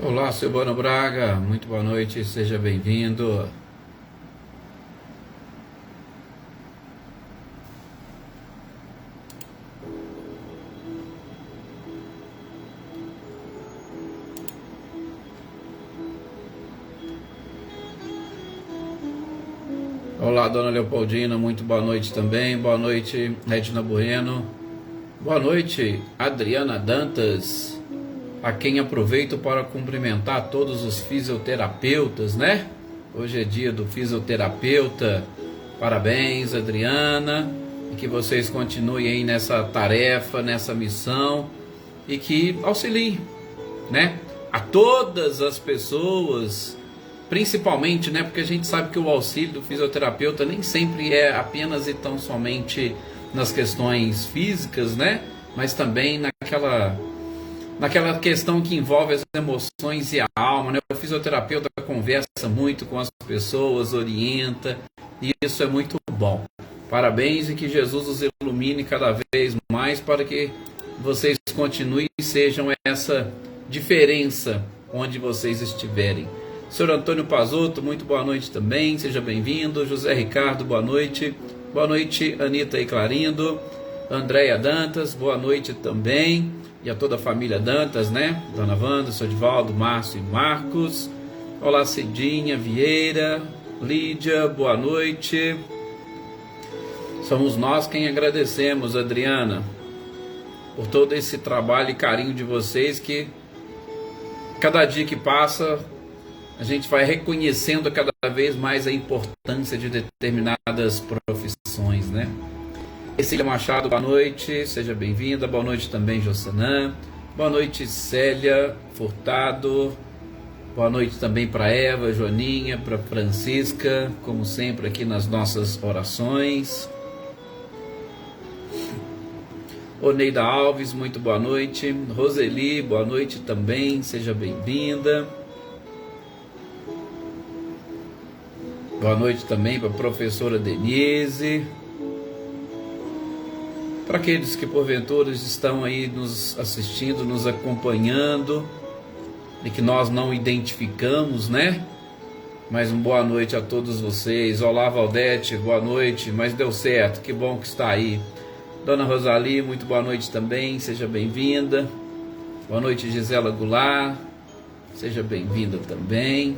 Olá, seu Silvano Braga, muito boa noite, seja bem-vindo. Olá, dona Leopoldina, muito boa noite também. Boa noite, Edna Bueno. Boa noite, Adriana Dantas, a quem aproveito para cumprimentar todos os fisioterapeutas, né? Hoje é dia do fisioterapeuta. Parabéns, Adriana, e que vocês continuem aí nessa tarefa, nessa missão, e que auxiliem, né, a todas as pessoas, principalmente, né, porque a gente sabe que o auxílio do fisioterapeuta nem sempre é apenas e tão somente nas questões físicas, né, mas também naquela questão que envolve as emoções e a alma, né? O fisioterapeuta conversa muito com as pessoas, orienta, e isso é muito bom. Parabéns e que Jesus os ilumine cada vez mais para que vocês continuem e sejam essa diferença onde vocês estiverem. Senhor Antônio Pazotto, muito boa noite também, seja bem-vindo. José Ricardo, boa noite. Boa noite, Anitta e Clarindo. Andréia Dantas, boa noite também. E a toda a família Dantas, né? Dona Wanda, Sr. Edvaldo, Márcio e Marcos. Olá, Cidinha Vieira. Lídia, boa noite. Somos nós quem agradecemos, Adriana, por todo esse trabalho e carinho de vocês, que cada dia que passa a gente vai reconhecendo cada vez mais a importância de determinadas profissões, né? Cecília Machado, boa noite, seja bem-vinda. Boa noite também, Jossanã. Boa noite, Célia Furtado. Boa noite também para Eva, Joaninha, para Francisca, como sempre aqui nas nossas orações. Oneida Alves, muito boa noite. Roseli, boa noite também, seja bem-vinda. Boa noite também para a professora Denise. Para aqueles que porventura estão aí nos assistindo, nos acompanhando, e que nós não identificamos, né? Mas uma boa noite a todos vocês. Olá, Valdete, boa noite, mas deu certo, que bom que está aí. Dona Rosali, muito boa noite também, seja bem-vinda. Boa noite, Gisela Goulart, seja bem-vinda também.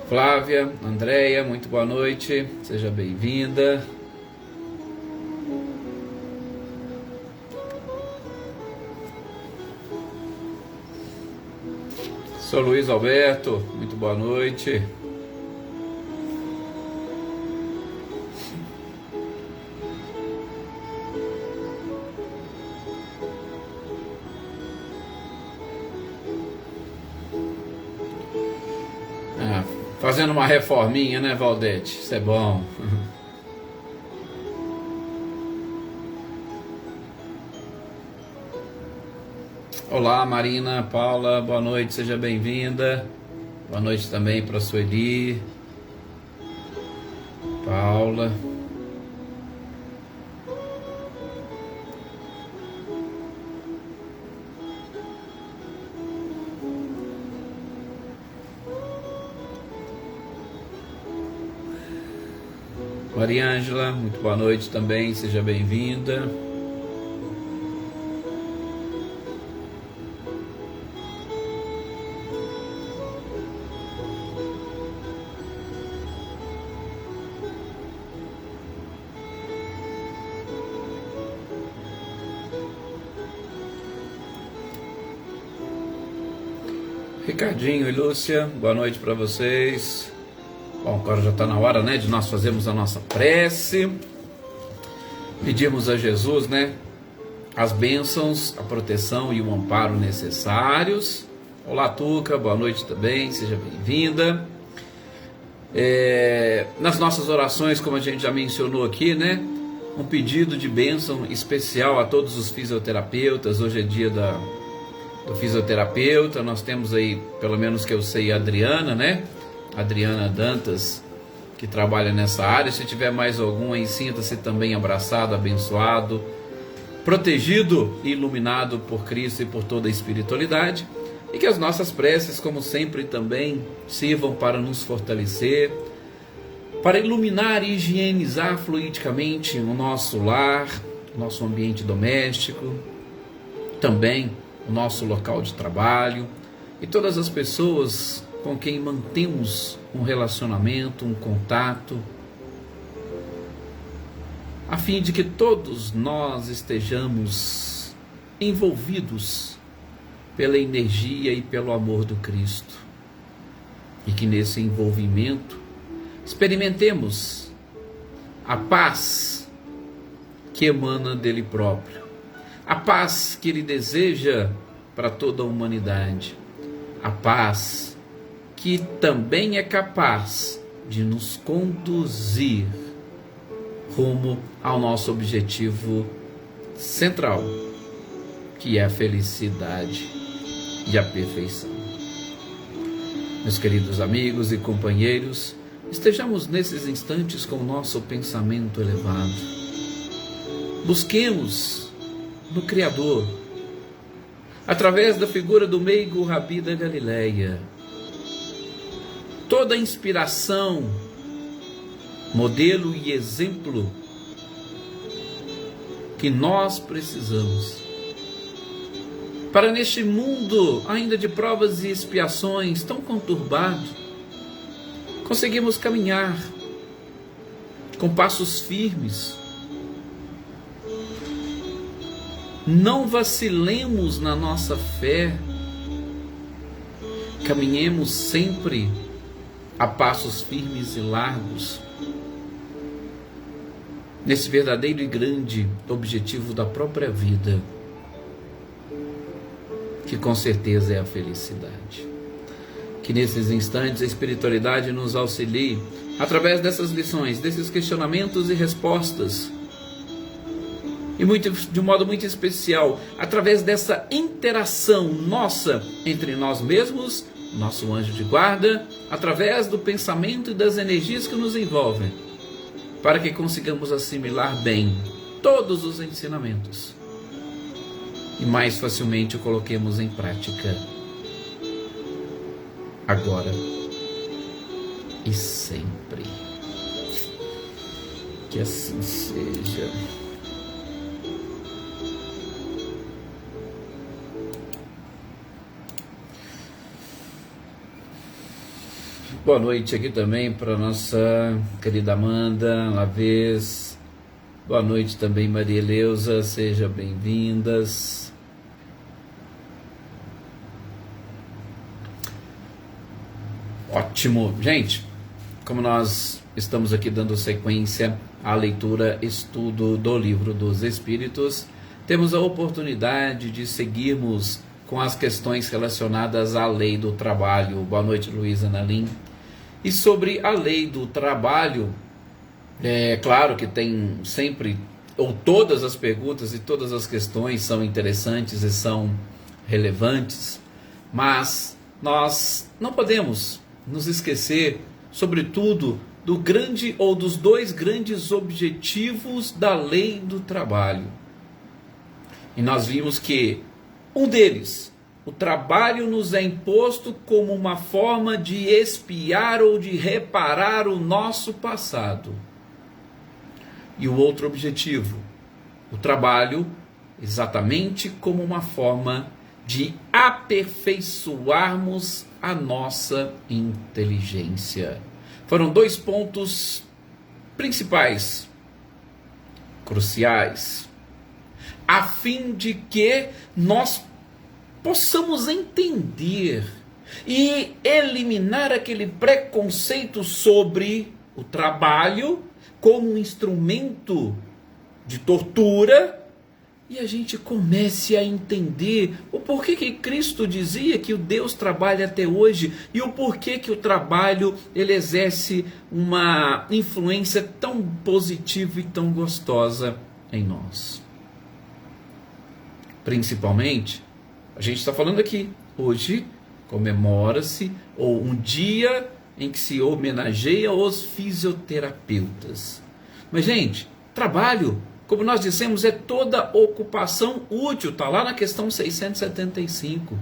Flávia, Andréia, muito boa noite, seja bem-vinda. Sou Luiz Alberto, muito boa noite. Fazendo uma reforminha, né, Valdete? Isso é bom. Olá, Marina, Paula, boa noite, seja bem-vinda. Boa noite também para a Sueli, Paula. Maria Ângela, muito boa noite também, seja bem-vinda. Ricardinho e Lúcia, boa noite para vocês. Bom, agora já está na hora, né, de nós fazermos a nossa prece, pedirmos a Jesus, né, as bênçãos, a proteção e o amparo necessários. Olá, Tuca, boa noite também, seja bem-vinda. Nas nossas orações, como a gente já mencionou aqui, né, um pedido de bênção especial a todos os fisioterapeutas. Hoje é dia do fisioterapeuta. Nós temos aí, pelo menos que eu sei, a Adriana, né, Adriana Dantas, que trabalha nessa área. Se tiver mais algum aí, sinta-se também abraçado, abençoado, protegido e iluminado por Cristo e por toda a espiritualidade. E que as nossas preces, como sempre, também sirvam para nos fortalecer, para iluminar e higienizar fluidicamente o nosso lar, o nosso ambiente doméstico, também o nosso local de trabalho e todas as pessoas com quem mantemos um relacionamento, um contato, a fim de que todos nós estejamos envolvidos pela energia e pelo amor do Cristo, e que nesse envolvimento experimentemos a paz que emana dele próprio, a paz que ele deseja para toda a humanidade, a paz que também é capaz de nos conduzir rumo ao nosso objetivo central, que é a felicidade e a perfeição. Meus queridos amigos e companheiros, estejamos nesses instantes com o nosso pensamento elevado. Busquemos no Criador, através da figura do meigo Rabi da Galileia, toda a inspiração, modelo e exemplo que nós precisamos para, neste mundo ainda de provas e expiações tão conturbado, conseguimos caminhar com passos firmes. Não vacilemos na nossa fé, caminhemos sempre a passos firmes e largos, nesse verdadeiro e grande objetivo da própria vida, que com certeza é a felicidade. Que nesses instantes a espiritualidade nos auxilie, através dessas lições, desses questionamentos e respostas, e de um modo muito especial, através dessa interação nossa entre nós mesmos, nosso anjo de guarda, através do pensamento e das energias que nos envolvem, para que consigamos assimilar bem todos os ensinamentos e mais facilmente o coloquemos em prática, agora e sempre. Que assim seja. Boa noite aqui também para nossa querida Amanda Lavez. Boa noite também, Maria Eleusa, sejam bem-vindas. Ótimo. Gente, como nós estamos aqui dando sequência à leitura, estudo do Livro dos Espíritos, temos a oportunidade de seguirmos com as questões relacionadas à lei do trabalho. Boa noite, Luísa Nalim. E sobre a lei do trabalho, é claro que tem sempre, ou todas as perguntas e todas as questões são interessantes e são relevantes, mas nós não podemos nos esquecer, sobretudo, do grande ou dos dois grandes objetivos da lei do trabalho. E nós vimos que um deles, o trabalho, nos é imposto como uma forma de expiar ou de reparar o nosso passado. E o outro objetivo, o trabalho, exatamente como uma forma de aperfeiçoarmos a nossa inteligência. Foram dois pontos principais, cruciais, a fim de que nós possamos entender e eliminar aquele preconceito sobre o trabalho como um instrumento de tortura, e a gente comece a entender o porquê que Cristo dizia que o Deus trabalha até hoje, e o porquê que o trabalho ele exerce uma influência tão positiva e tão gostosa em nós. Principalmente, a gente está falando aqui, hoje comemora-se, ou um dia em que se homenageia os fisioterapeutas. Mas, gente, trabalho, como nós dissemos, é toda ocupação útil, está lá na questão 675.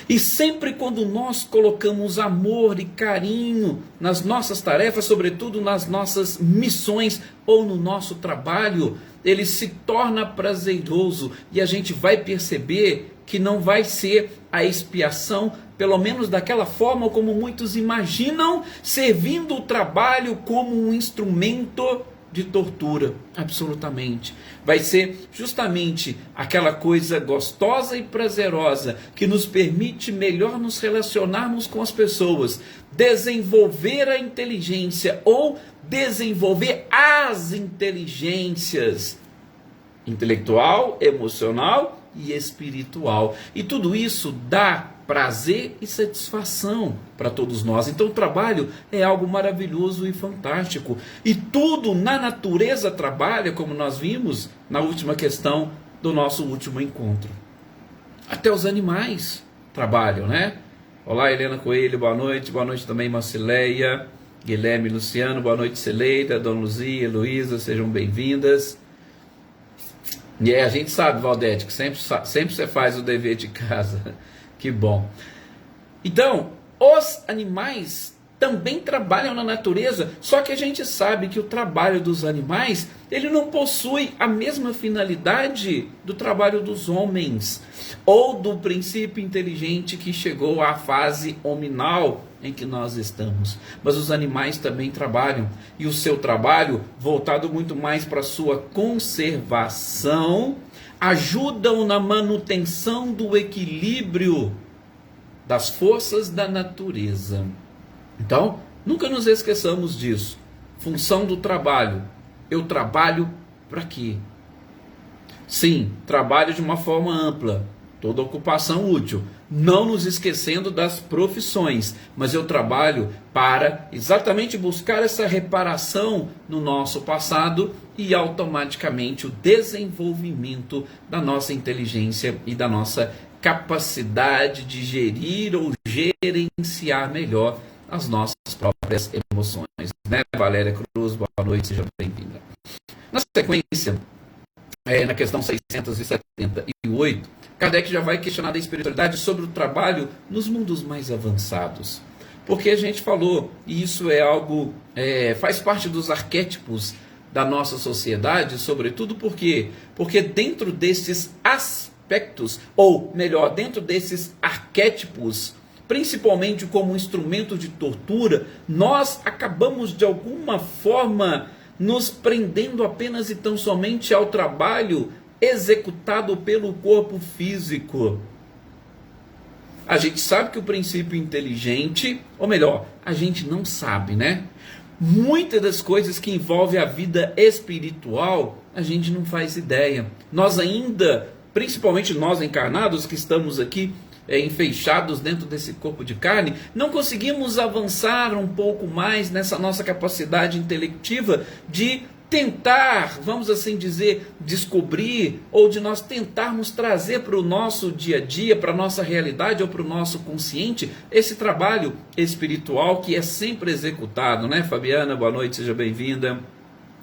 E sempre quando nós colocamos amor e carinho nas nossas tarefas, sobretudo nas nossas missões ou no nosso trabalho, ele se torna prazeroso e a gente vai perceber que não vai ser a expiação, pelo menos daquela forma como muitos imaginam, servindo o trabalho como um instrumento de tortura. Absolutamente. Vai ser justamente aquela coisa gostosa e prazerosa que nos permite melhor nos relacionarmos com as pessoas, desenvolver a inteligência ou desenvolver as inteligências intelectual, emocional e espiritual. E tudo isso dá prazer e satisfação para todos nós. Então o trabalho é algo maravilhoso e fantástico. E tudo na natureza trabalha, como nós vimos na última questão do nosso último encontro. Até os animais trabalham, né? Olá, Helena Coelho, boa noite. Boa noite também, Marcileia, Guilherme, Luciano, boa noite, Celeida, Dona Luzia, Heloísa, sejam bem-vindas. E a gente sabe, Valdete, que sempre você faz o dever de casa. Que bom. Então, os animais também trabalham na natureza, só que a gente sabe que o trabalho dos animais, ele não possui a mesma finalidade do trabalho dos homens, ou do princípio inteligente que chegou à fase hominal em que nós estamos. Mas os animais também trabalham, e o seu trabalho, voltado muito mais para a sua conservação, ajudam na manutenção do equilíbrio das forças da natureza. Então, nunca nos esqueçamos disso. Função do trabalho. Eu trabalho para quê? Sim, trabalho de uma forma ampla. Toda ocupação útil. Não nos esquecendo das profissões. Mas eu trabalho para exatamente buscar essa reparação no nosso passado e automaticamente o desenvolvimento da nossa inteligência e da nossa capacidade de gerir ou gerenciar melhor as nossas próprias emoções. Né, Valéria Cruz? Boa noite, seja bem-vinda. Na sequência, na questão 678, Kardec já vai questionar da espiritualidade sobre o trabalho nos mundos mais avançados. Porque a gente falou, e isso é algo, faz parte dos arquétipos da nossa sociedade, sobretudo porque dentro desses aspectos, ou melhor, dentro desses arquétipos, principalmente como instrumento de tortura, nós acabamos de alguma forma nos prendendo apenas e tão somente ao trabalho executado pelo corpo físico. A gente sabe que o princípio inteligente, ou melhor, a gente não sabe, né? Muitas das coisas que envolvem a vida espiritual, a gente não faz ideia. Nós ainda, principalmente nós encarnados que estamos aqui enfeixados dentro desse corpo de carne, não conseguimos avançar um pouco mais nessa nossa capacidade intelectiva de tentar, vamos assim dizer, descobrir, ou de nós tentarmos trazer para o nosso dia a dia, para a nossa realidade ou para o nosso consciente, esse trabalho espiritual que é sempre executado, né, Fabiana? Boa noite, seja bem-vinda.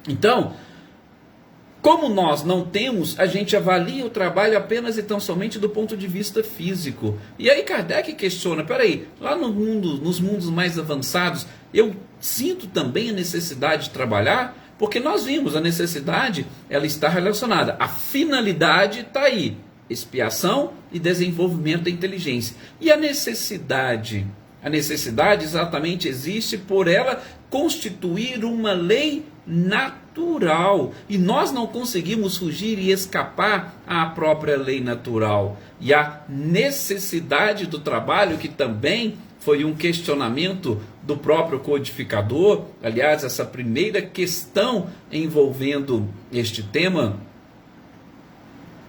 Então, como nós não temos, a gente avalia o trabalho apenas e tão somente do ponto de vista físico. E aí Kardec questiona, peraí, lá no mundo, nos mundos mais avançados, eu sinto também a necessidade de trabalhar? Porque nós vimos, a necessidade, ela está relacionada. A finalidade está aí, expiação e desenvolvimento da inteligência. E a necessidade exatamente existe por ela constituir uma lei natural. E nós não conseguimos fugir e escapar à própria lei natural. E a necessidade do trabalho, que também foi um questionamento do próprio codificador. Aliás, essa primeira questão envolvendo este tema,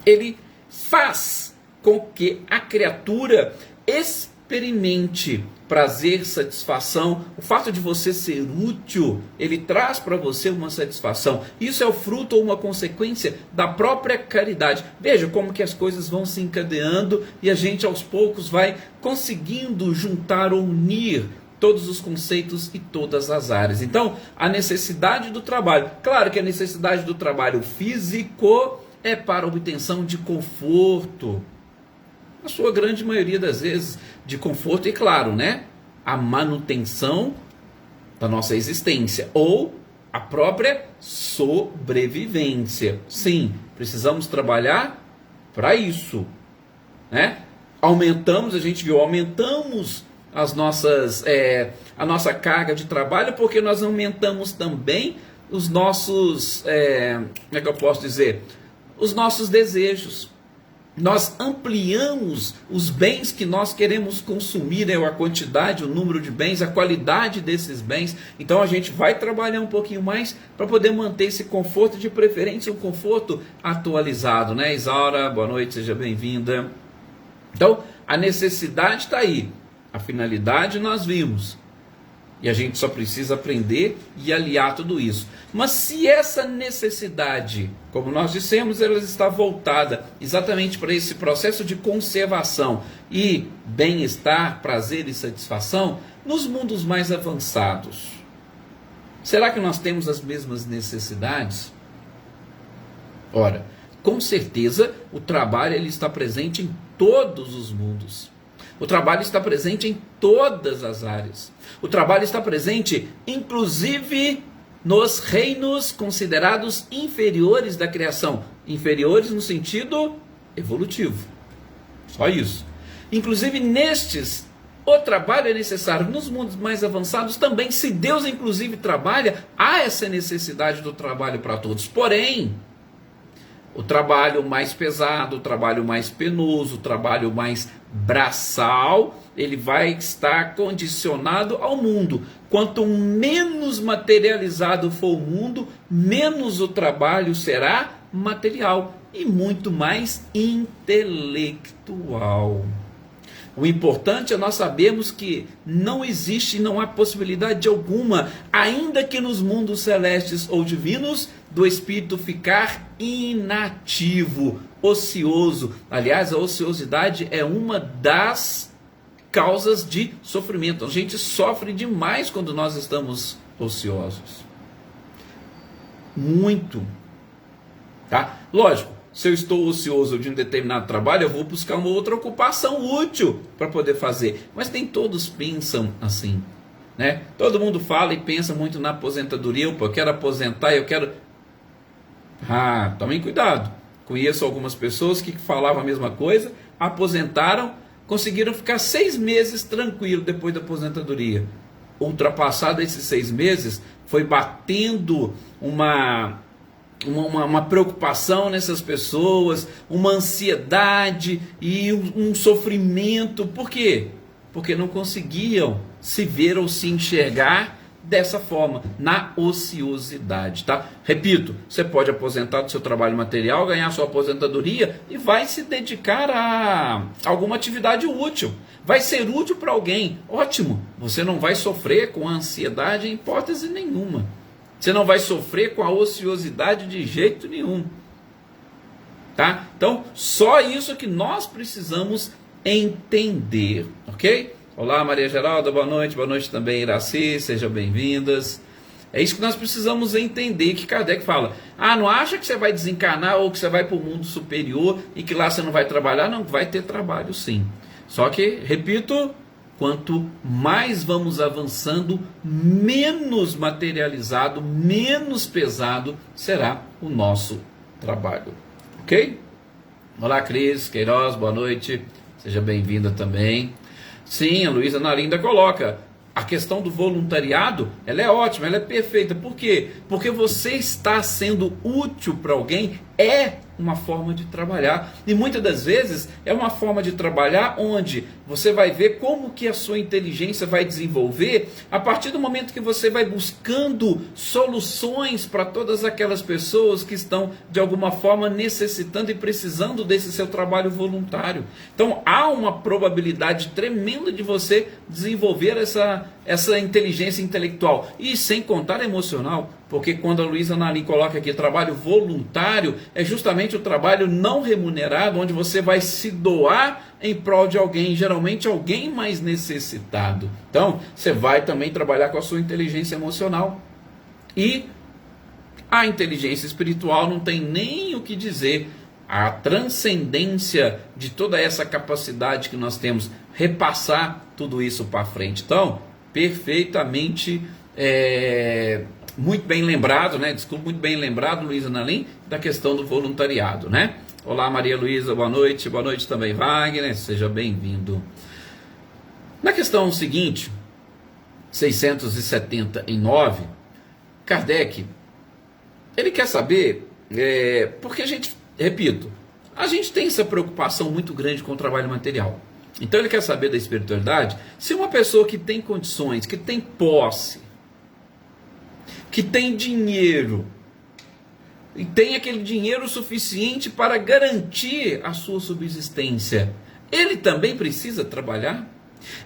ele faz com que a criatura experimente prazer, satisfação. O fato de você ser útil, ele traz para você uma satisfação. Isso é o fruto ou uma consequência da própria caridade. Veja como que as coisas vão se encadeando e a gente aos poucos vai conseguindo juntar ou unir todos os conceitos e todas as áreas. Então, a necessidade do trabalho, claro que a necessidade do trabalho físico é para obtenção de conforto, na sua grande maioria das vezes, de conforto e, claro, né, a manutenção da nossa existência, ou a própria sobrevivência. Sim, precisamos trabalhar para isso, né? Aumentamos as nossas, a nossa carga de trabalho, porque nós aumentamos também os nossos, como é que eu posso dizer? Os nossos desejos. Nós ampliamos os bens que nós queremos consumir, né? A quantidade, o número de bens, a qualidade desses bens. Então a gente vai trabalhar um pouquinho mais para poder manter esse conforto, de preferência um conforto atualizado, né? Isaura, boa noite, seja bem-vinda. Então a necessidade está aí, a finalidade nós vimos. E a gente só precisa aprender e aliar tudo isso. Mas se essa necessidade, como nós dissemos, ela está voltada exatamente para esse processo de conservação e bem-estar, prazer e satisfação, nos mundos mais avançados, será que nós temos as mesmas necessidades? Ora, com certeza o trabalho ele está presente em todos os mundos. O trabalho está presente em todas as áreas. O trabalho está presente, inclusive, nos reinos considerados inferiores da criação. Inferiores no sentido evolutivo. Só isso. Inclusive, nestes, o trabalho é necessário. Nos mundos mais avançados também, se Deus, inclusive, trabalha, há essa necessidade do trabalho para todos. Porém, o trabalho mais pesado, o trabalho mais penoso, o trabalho mais braçal, ele vai estar condicionado ao mundo. Quanto menos materializado for o mundo, menos o trabalho será material e muito mais intelectual. O importante é nós sabermos que não existe, não há possibilidade alguma, ainda que nos mundos celestes ou divinos, do espírito ficar inativo, ocioso. Aliás, a ociosidade é uma das causas de sofrimento. A gente sofre demais quando nós estamos ociosos. Muito. Tá? Lógico. Se eu estou ocioso de um determinado trabalho, eu vou buscar uma outra ocupação útil para poder fazer. Mas nem todos pensam assim, né? Todo mundo fala e pensa muito na aposentadoria. Opa, eu quero aposentar, eu quero... tomem cuidado. Conheço algumas pessoas que falavam a mesma coisa, aposentaram, conseguiram ficar 6 meses tranquilo depois da aposentadoria. Ultrapassado esses 6 meses, foi batendo uma preocupação nessas pessoas, uma ansiedade e um sofrimento. Por quê? Porque não conseguiam se ver ou se enxergar dessa forma, na ociosidade, tá? Repito, você pode aposentar do seu trabalho material, ganhar sua aposentadoria e vai se dedicar a alguma atividade útil. Vai ser útil para alguém, ótimo. Você não vai sofrer com a ansiedade em hipótese nenhuma. Você não vai sofrer com a ociosidade de jeito nenhum. Tá? Então, só isso que nós precisamos entender, ok? Olá, Maria Geralda, boa noite também, Iraci, sejam bem-vindas. É isso que nós precisamos entender, que Kardec fala. Não acha que você vai desencarnar ou que você vai para o mundo superior e que lá você não vai trabalhar? Não, vai ter trabalho sim. Só que, repito, quanto mais vamos avançando, menos materializado, menos pesado será o nosso trabalho. Ok? Olá, Cris Queiroz, boa noite. Seja bem-vinda também. Sim, a Luísa Narinda coloca. A questão do voluntariado, ela é ótima, ela é perfeita. Por quê? Porque você está sendo útil para alguém, é uma forma de trabalhar. E muitas das vezes é uma forma de trabalhar onde você vai ver como que a sua inteligência vai desenvolver a partir do momento que você vai buscando soluções para todas aquelas pessoas que estão de alguma forma necessitando e precisando desse seu trabalho voluntário. Então há uma probabilidade tremenda de você desenvolver essa inteligência intelectual e sem contar emocional, porque quando a Luísa Nalim coloca aqui trabalho voluntário, é justamente o trabalho não remunerado, onde você vai se doar em prol de alguém, geralmente alguém mais necessitado. Então, você vai também trabalhar com a sua inteligência emocional. E a inteligência espiritual não tem nem o que dizer. A transcendência de toda essa capacidade que nós temos, repassar tudo isso para frente. Então, perfeitamente, muito bem lembrado, né? Desculpa, muito bem lembrado, Luísa Nalim, da questão do voluntariado, né? Olá, Maria Luísa, boa noite também, Wagner, seja bem-vindo. Na questão seguinte, 679, Kardec, ele quer saber, porque a gente, repito, a gente tem essa preocupação muito grande com o trabalho material. Então ele quer saber da espiritualidade, se uma pessoa que tem condições, que tem posse, que tem dinheiro, e tem aquele dinheiro suficiente para garantir a sua subsistência, ele também precisa trabalhar?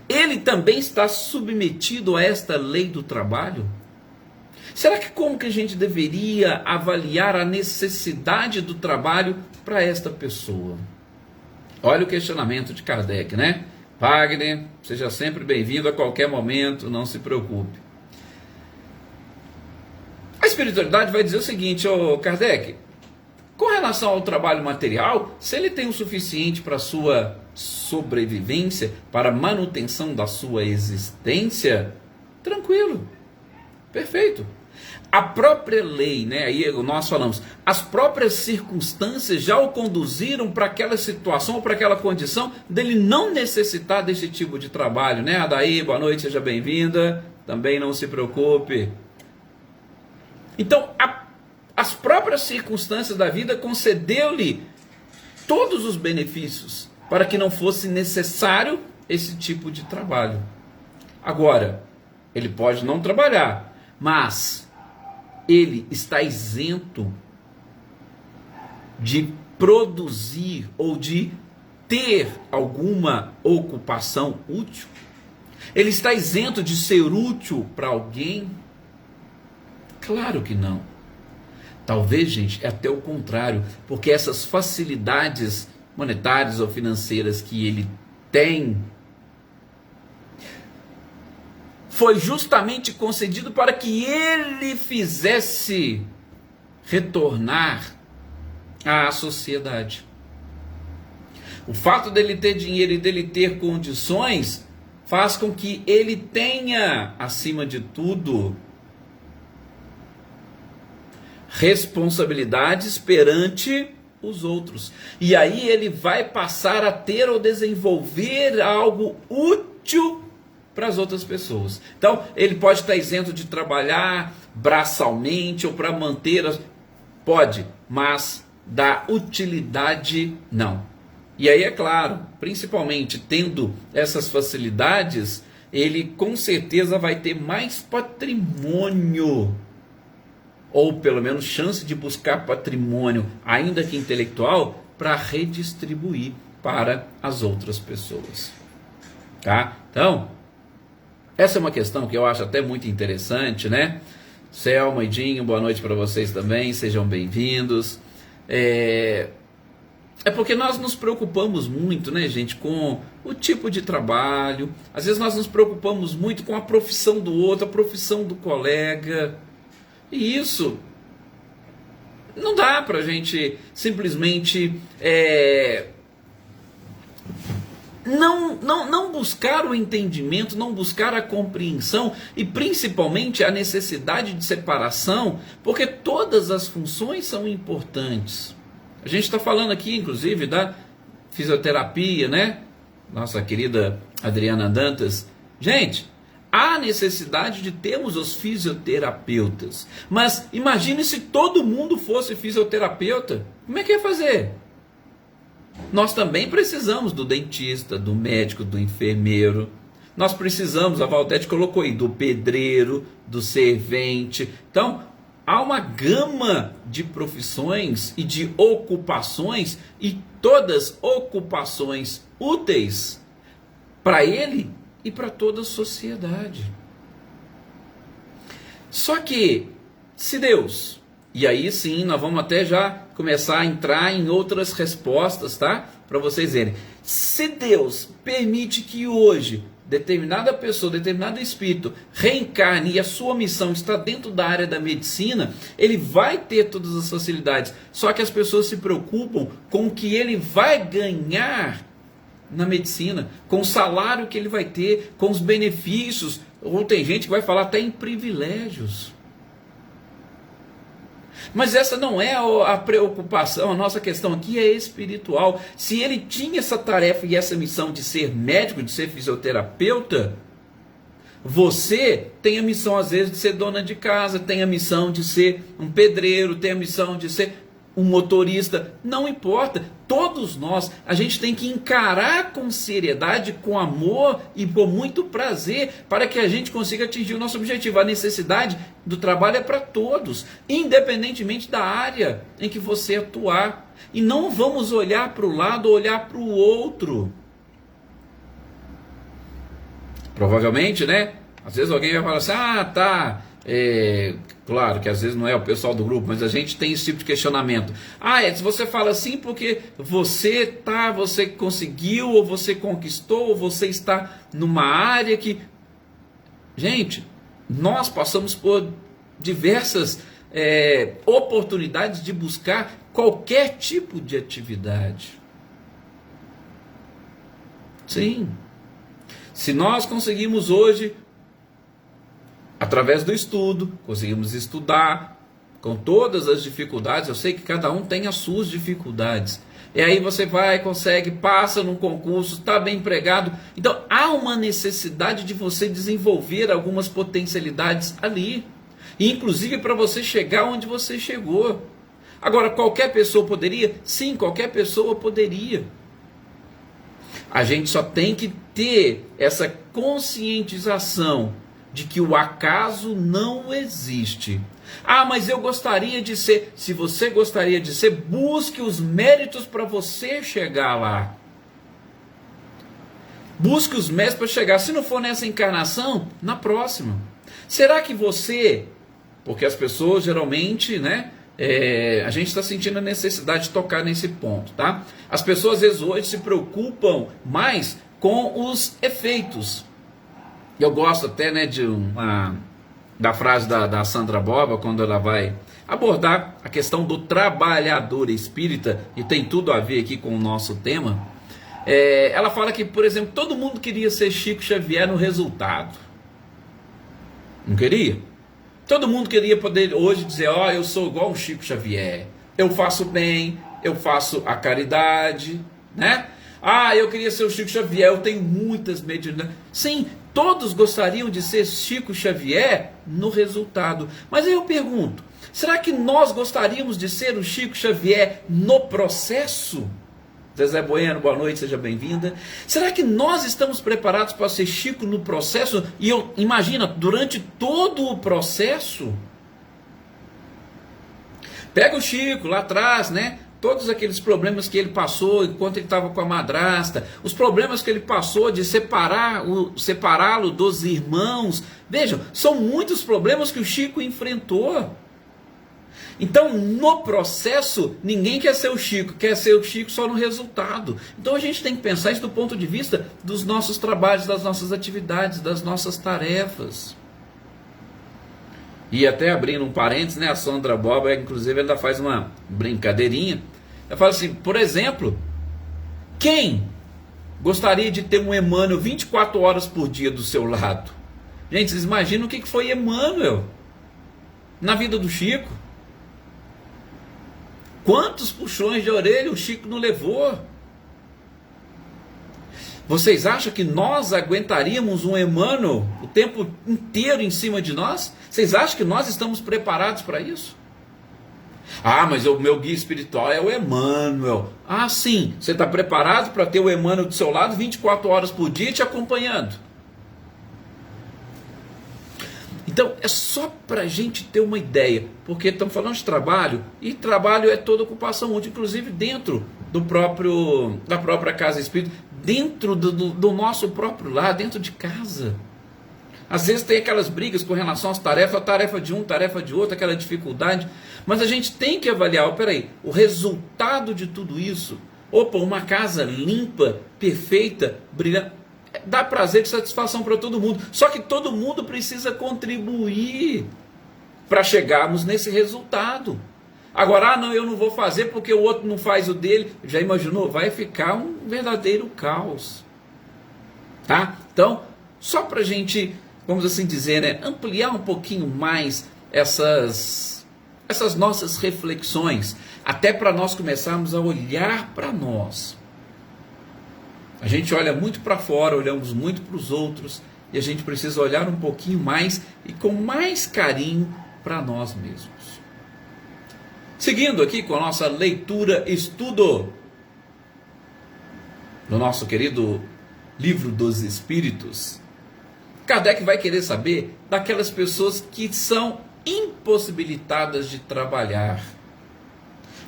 Ele também está submetido a esta lei do trabalho? Será que como que a gente deveria avaliar a necessidade do trabalho para esta pessoa? Olha o questionamento de Kardec, né? Wagner, seja sempre bem-vindo a qualquer momento, não se preocupe. A espiritualidade vai dizer o seguinte, Kardec, com relação ao trabalho material, se ele tem o suficiente para a sua sobrevivência, para a manutenção da sua existência, tranquilo, perfeito. A própria lei, né, aí nós falamos, as próprias circunstâncias já o conduziram para aquela situação ou para aquela condição dele não necessitar desse tipo de trabalho, né? Adaí, boa noite, seja bem-vinda, também não se preocupe. Então, as próprias circunstâncias da vida concedeu-lhe todos os benefícios para que não fosse necessário esse tipo de trabalho. Agora, ele pode não trabalhar, mas ele está isento de produzir ou de ter alguma ocupação útil? Ele está isento de ser útil para alguém? Claro que não. Talvez, gente, é até o contrário, porque essas facilidades monetárias ou financeiras que ele tem foi justamente concedido para que ele fizesse retornar à sociedade. O fato dele ter dinheiro e dele ter condições faz com que ele tenha, acima de tudo, responsabilidades perante os outros. E aí ele vai passar a ter ou desenvolver algo útil para as outras pessoas. Então, ele pode estar isento de trabalhar braçalmente ou para manter pode, mas da utilidade não. E aí é claro, principalmente tendo essas facilidades, ele com certeza vai ter mais patrimônio, ou pelo menos chance de buscar patrimônio, ainda que intelectual, para redistribuir para as outras pessoas. Tá? Então, essa é uma questão que eu acho até muito interessante, né? Selma e Dinho, boa noite para vocês também, sejam bem-vindos. É porque nós nos preocupamos muito, né, gente, com o tipo de trabalho. Às vezes nós nos preocupamos muito com a profissão do outro, a profissão do colega. E isso não dá para a gente simplesmente não buscar o entendimento, não buscar a compreensão e principalmente a necessidade de separação, porque todas as funções são importantes. A gente está falando aqui, inclusive, da fisioterapia, né? Nossa querida Adriana Dantas. Gente, há necessidade de termos os fisioterapeutas. Mas imagine se todo mundo fosse fisioterapeuta. Como é que ia fazer? Nós também precisamos do dentista, do médico, do enfermeiro. Nós precisamos, a Valdete colocou aí, do pedreiro, do servente. Então, há uma gama de profissões e de ocupações, e todas ocupações úteis para ele e para toda a sociedade. Só que, se Deus, e aí sim nós vamos até já começar a entrar em outras respostas, tá? Para vocês verem. Se Deus permite que hoje determinada pessoa, determinado espírito reencarne e a sua missão está dentro da área da medicina, ele vai ter todas as facilidades. Só que as pessoas se preocupam com o que ele vai ganhar na medicina, com o salário que ele vai ter, com os benefícios, ou tem gente que vai falar até em privilégios. Mas essa não é a preocupação, a nossa questão aqui é espiritual. Se ele tinha essa tarefa e essa missão de ser médico, de ser fisioterapeuta, você tem a missão às vezes de ser dona de casa, tem a missão de ser um pedreiro, tem a missão de ser um motorista, não importa, todos nós, a gente tem que encarar com seriedade, com amor e com muito prazer, para que a gente consiga atingir o nosso objetivo. A necessidade do trabalho é para todos, independentemente da área em que você atuar, e não vamos olhar para o lado, olhar para o outro. Provavelmente, né, às vezes alguém vai falar assim, tá, claro que às vezes não é o pessoal do grupo, mas a gente tem esse tipo de questionamento. Se você fala assim porque você conseguiu, ou você conquistou, ou você está numa área que... Gente, nós passamos por diversas oportunidades de buscar qualquer tipo de atividade. Sim. Se nós conseguimos hoje, através do estudo, conseguimos estudar com todas as dificuldades. Eu sei que cada um tem as suas dificuldades. E aí você vai, consegue, passa num concurso, está bem empregado. Então há uma necessidade de você desenvolver algumas potencialidades ali. E inclusive para você chegar onde você chegou. Agora, qualquer pessoa poderia? Sim, qualquer pessoa poderia. A gente só tem que ter essa conscientização de que o acaso não existe. Mas eu gostaria de ser. Se você gostaria de ser, busque os méritos para você chegar lá. Busque os méritos para chegar. Se não for nessa encarnação, na próxima. Será que você... Porque as pessoas geralmente, né? A gente está sentindo a necessidade de tocar nesse ponto, tá? As pessoas às vezes hoje se preocupam mais com os efeitos. Eu gosto até, né, da frase da Sandra Borba, quando ela vai abordar a questão do trabalhador espírita, e tem tudo a ver aqui com o nosso tema. Ela fala que, por exemplo, todo mundo queria ser Chico Xavier no resultado. Não queria? Todo mundo queria poder hoje dizer, eu sou igual o Chico Xavier. Eu faço bem, eu faço a caridade, né? Eu queria ser o Chico Xavier, eu tenho muitas mediunidades. Sim, todos gostariam de ser Chico Xavier no resultado. Mas aí eu pergunto, será que nós gostaríamos de ser o Chico Xavier no processo? Zezé Bueno, boa noite, seja bem-vinda. Será que nós estamos preparados para ser Chico no processo? E imagina, durante todo o processo? Pega o Chico lá atrás, né? Todos aqueles problemas que ele passou enquanto ele estava com a madrasta, os problemas que ele passou de separá-lo dos irmãos. Vejam, são muitos problemas que o Chico enfrentou. Então, no processo, ninguém quer ser o Chico, quer ser o Chico só no resultado. Então a gente tem que pensar isso do ponto de vista dos nossos trabalhos, das nossas atividades, das nossas tarefas. E até abrindo um parênteses, né, a Sandra Boba, inclusive, ainda faz uma brincadeirinha. Ela fala assim, por exemplo, quem gostaria de ter um Emmanuel 24 horas por dia do seu lado? Gente, vocês imaginam o que foi Emmanuel na vida do Chico? Quantos puxões de orelha o Chico não levou? Vocês acham que nós aguentaríamos um Emmanuel o tempo inteiro em cima de nós? Vocês acham que nós estamos preparados para isso? Mas o meu guia espiritual é o Emmanuel. Sim, você está preparado para ter o Emmanuel do seu lado 24 horas por dia te acompanhando? Então, é só para a gente ter uma ideia, porque estamos falando de trabalho, e trabalho é toda ocupação útil, inclusive dentro da própria casa espírita, dentro do nosso próprio lar, dentro de casa. Às vezes tem aquelas brigas com relação às tarefas, a tarefa de um, tarefa de outro, aquela dificuldade. Mas a gente tem que avaliar, peraí, o resultado de tudo isso. Opa, uma casa limpa, perfeita, brilhante, dá prazer e satisfação para todo mundo. Só que todo mundo precisa contribuir para chegarmos nesse resultado. Agora, não, eu não vou fazer porque o outro não faz o dele. Já imaginou? Vai ficar um verdadeiro caos. Tá? Então, só para a gente, vamos assim dizer, né, ampliar um pouquinho mais essas nossas reflexões, até para nós começarmos a olhar para nós. A gente olha muito para fora, olhamos muito para os outros, e a gente precisa olhar um pouquinho mais e com mais carinho para nós mesmos. Seguindo aqui com a nossa leitura, estudo no nosso querido Livro dos Espíritos, Kardec vai querer saber daquelas pessoas que são impossibilitadas de trabalhar.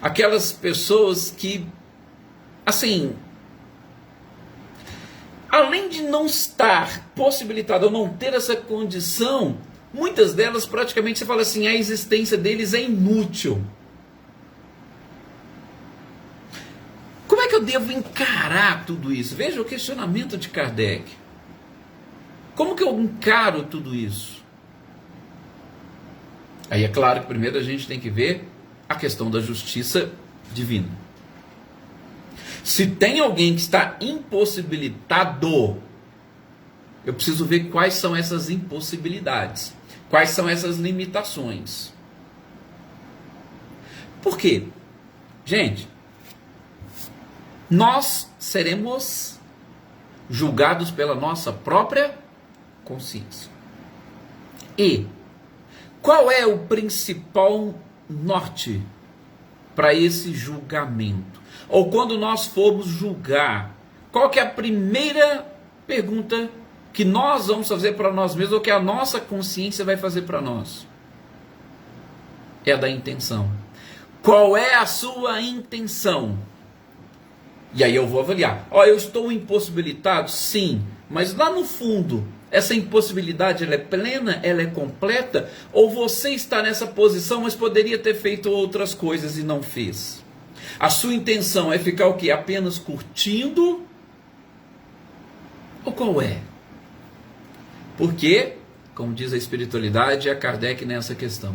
Aquelas pessoas que, assim, além de não estar possibilitada ou não ter essa condição, muitas delas praticamente você fala assim, a existência deles é inútil. Como é que eu devo encarar tudo isso? Veja o questionamento de Kardec. Como que eu encaro tudo isso? Aí é claro que primeiro a gente tem que ver a questão da justiça divina. Se tem alguém que está impossibilitado, eu preciso ver quais são essas impossibilidades, quais são essas limitações. Por quê? Gente, nós seremos julgados pela nossa própria consciência. E qual é o principal norte para esse julgamento? Ou quando nós formos julgar, qual que é a primeira pergunta que nós vamos fazer para nós mesmos, ou que a nossa consciência vai fazer para nós? É a da intenção. Qual é a sua intenção? E aí eu vou avaliar. Eu estou impossibilitado? Sim. Mas lá no fundo, essa impossibilidade ela é plena? Ela é completa? Ou você está nessa posição, mas poderia ter feito outras coisas e não fez? A sua intenção é ficar o quê? Apenas curtindo? Ou qual é? Porque, como diz a espiritualidade, é Kardec nessa questão.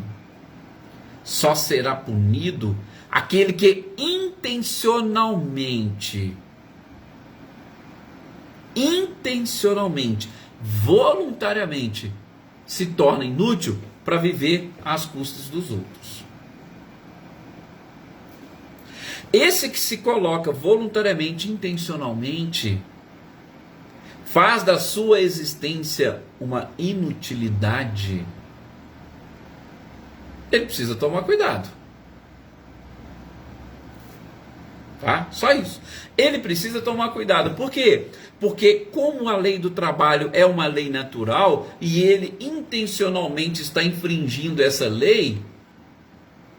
Só será punido aquele que intencionalmente, voluntariamente, se torna inútil para viver às custas dos outros. Esse que se coloca voluntariamente, intencionalmente, faz da sua existência uma inutilidade. Ele precisa tomar cuidado. Tá? Só isso. Ele precisa tomar cuidado. Por quê? Porque como a lei do trabalho é uma lei natural e ele intencionalmente está infringindo essa lei,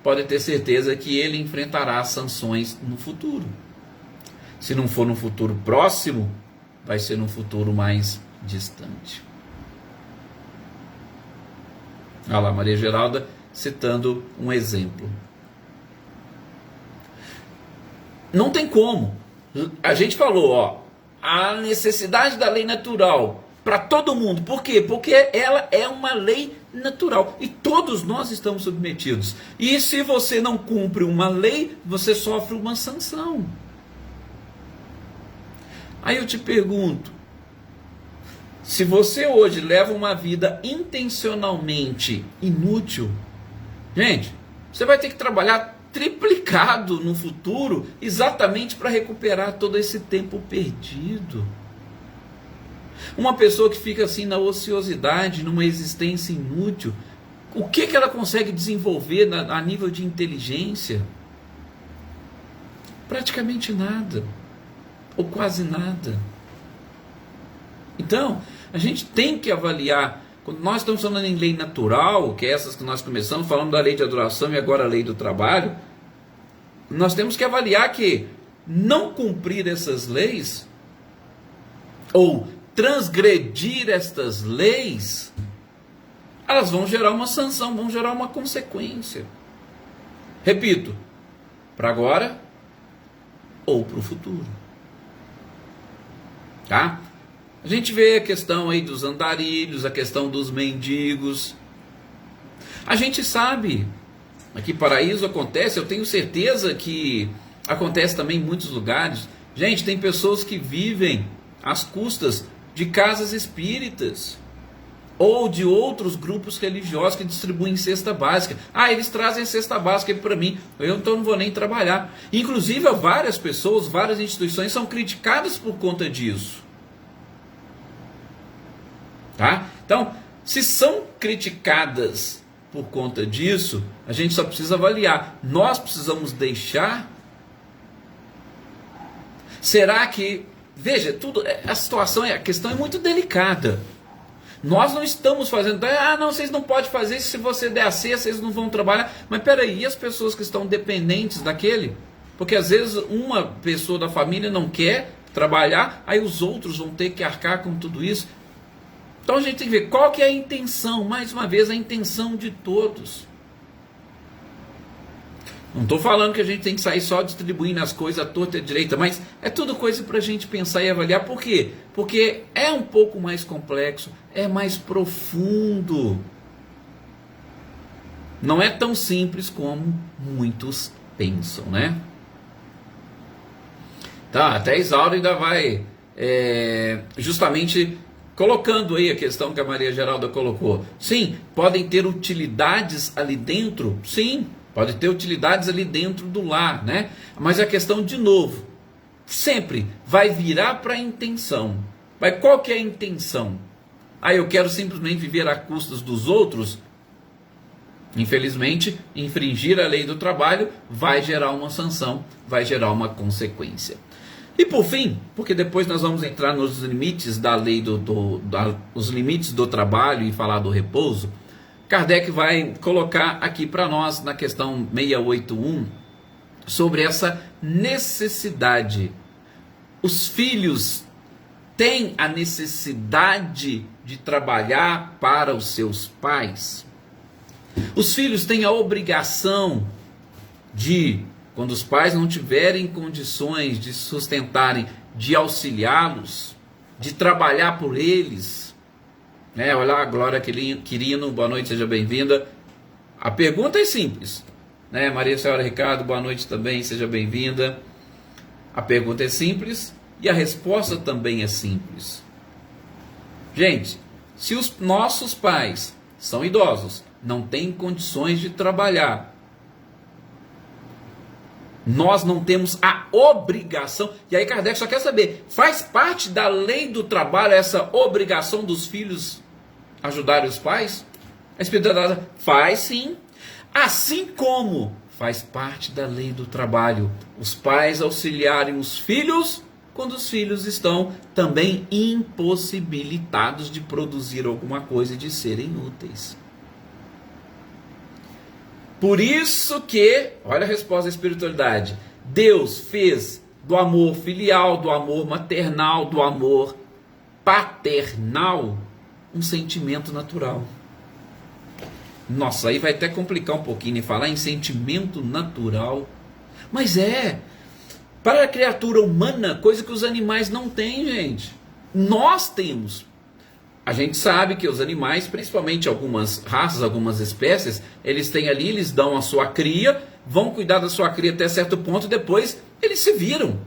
pode ter certeza que ele enfrentará sanções no futuro. Se não for no futuro próximo, vai ser no futuro mais distante. Olha lá, Maria Geralda citando um exemplo. Não tem como. A gente falou, a necessidade da lei natural para todo mundo. Por quê? Porque ela é uma lei natural e todos nós estamos submetidos. E se você não cumpre uma lei, você sofre uma sanção. Aí eu te pergunto, se você hoje leva uma vida intencionalmente inútil, gente, você vai ter que trabalhar triplicado no futuro, exatamente para recuperar todo esse tempo perdido. Uma pessoa que fica assim na ociosidade, numa existência inútil, o que ela consegue desenvolver a nível de inteligência? Praticamente nada, ou quase nada. Então, a gente tem que avaliar. Quando nós estamos falando em lei natural, que é essas que nós começamos, falando da lei de adoração e agora a lei do trabalho, nós temos que avaliar que não cumprir essas leis, ou transgredir estas leis, elas vão gerar uma sanção, vão gerar uma consequência. Repito, para agora ou para o futuro. Tá? A gente vê a questão aí dos andarilhos, a questão dos mendigos. A gente sabe, aqui Paraíso acontece, eu tenho certeza que acontece também em muitos lugares. Gente, tem pessoas que vivem às custas de casas espíritas ou de outros grupos religiosos que distribuem cesta básica. Eles trazem cesta básica para mim, então não vou nem trabalhar. Inclusive, várias pessoas, várias instituições são criticadas por conta disso. Tá? Então, se são criticadas por conta disso, a gente só precisa avaliar. Nós precisamos deixar. Será que, veja, a questão é muito delicada. Nós não estamos fazendo, não, vocês não podem fazer isso, se você der a cesta, vocês não vão trabalhar. Mas peraí, e as pessoas que estão dependentes daquele? Porque às vezes uma pessoa da família não quer trabalhar, aí os outros vão ter que arcar com tudo isso. Então a gente tem que ver qual que é a intenção, mais uma vez, a intenção de todos. Não estou falando que a gente tem que sair só distribuindo as coisas à torta e à direita, mas é tudo coisa para a gente pensar e avaliar. Por quê? Porque é um pouco mais complexo, é mais profundo. Não é tão simples como muitos pensam, né? Tá, até Isaura ainda vai justamente colocando aí a questão que a Maria Geralda colocou. Sim, podem ter utilidades ali dentro? Sim, pode ter utilidades ali dentro do lar, né? Mas a questão, de novo, sempre vai virar para a intenção. Mas qual que é a intenção? Eu quero simplesmente viver a custas dos outros? Infelizmente, infringir a lei do trabalho vai gerar uma sanção, vai gerar uma consequência. E por fim, porque depois nós vamos entrar nos limites da lei os limites do trabalho e falar do repouso, Kardec vai colocar aqui para nós na questão 681 sobre essa necessidade. Os filhos têm a necessidade de trabalhar para os seus pais. Os filhos têm a obrigação de, quando os pais não tiverem condições de sustentarem, de auxiliá-los, de trabalhar por eles. Olha a Glória Quirino, boa noite, seja bem-vinda. A pergunta é simples. Maria Senhora Ricardo, boa noite também, seja bem-vinda. A pergunta é simples e a resposta também é simples. Gente, se os nossos pais são idosos, não têm condições de trabalhar, nós não temos a obrigação, e aí Kardec só quer saber, faz parte da lei do trabalho essa obrigação dos filhos ajudarem os pais? A espiritualidade faz sim, assim como faz parte da lei do trabalho os pais auxiliarem os filhos quando os filhos estão também impossibilitados de produzir alguma coisa e de serem úteis. Por isso que, olha a resposta da espiritualidade, Deus fez do amor filial, do amor maternal, do amor paternal, um sentimento natural. Nossa, aí vai até complicar um pouquinho, falar em sentimento natural. Mas para a criatura humana, coisa que os animais não têm, gente. Nós temos. A gente sabe que os animais, principalmente algumas raças, algumas espécies, eles têm ali, eles dão a sua cria, vão cuidar da sua cria até certo ponto, e depois eles se viram.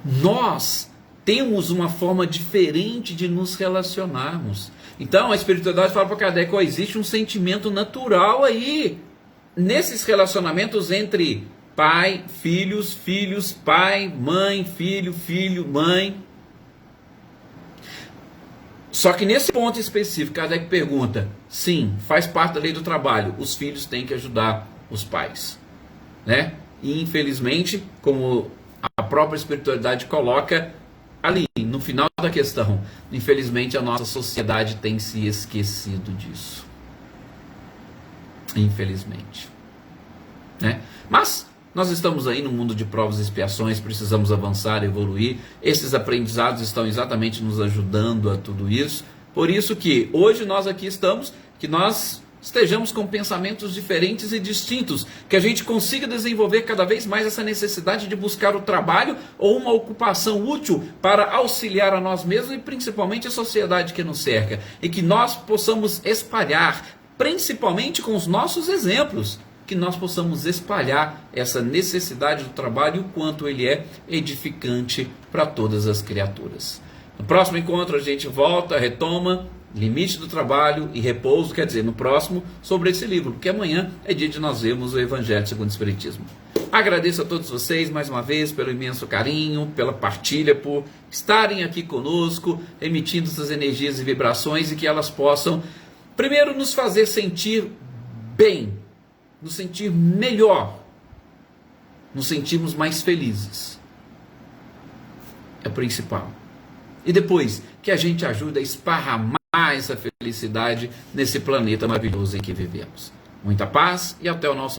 Nós temos uma forma diferente de nos relacionarmos. Então a espiritualidade fala para Kardec, existe um sentimento natural aí, nesses relacionamentos entre pai, filhos, filhos, pai, mãe, filho, filho, mãe. Só que nesse ponto específico, Kardec pergunta, sim, faz parte da lei do trabalho, os filhos têm que ajudar os pais, né? E infelizmente, como a própria espiritualidade coloca ali, no final da questão, infelizmente a nossa sociedade tem se esquecido disso. Infelizmente. Né? Mas Nós estamos aí no mundo de provas e expiações, precisamos avançar, evoluir. Esses aprendizados estão exatamente nos ajudando a tudo isso. Por isso que hoje nós aqui estamos, que nós estejamos com pensamentos diferentes e distintos, que a gente consiga desenvolver cada vez mais essa necessidade de buscar o trabalho ou uma ocupação útil para auxiliar a nós mesmos e principalmente a sociedade que nos cerca, e que nós possamos espalhar, principalmente com os nossos exemplos, que nós possamos espalhar essa necessidade do trabalho, o quanto ele é edificante para todas as criaturas. No próximo encontro a gente volta, retoma limite do trabalho e repouso, quer dizer, no próximo, sobre esse livro, porque amanhã é dia de nós vermos o Evangelho segundo o Espiritismo. Agradeço a todos vocês mais uma vez pelo imenso carinho, pela partilha, por estarem aqui conosco, emitindo essas energias e vibrações, e que elas possam, primeiro, nos fazer sentir bem, nos sentir melhor, nos sentirmos mais felizes. É o principal. E depois, que a gente ajude a esparramar essa felicidade nesse planeta maravilhoso em que vivemos. Muita paz e até o nosso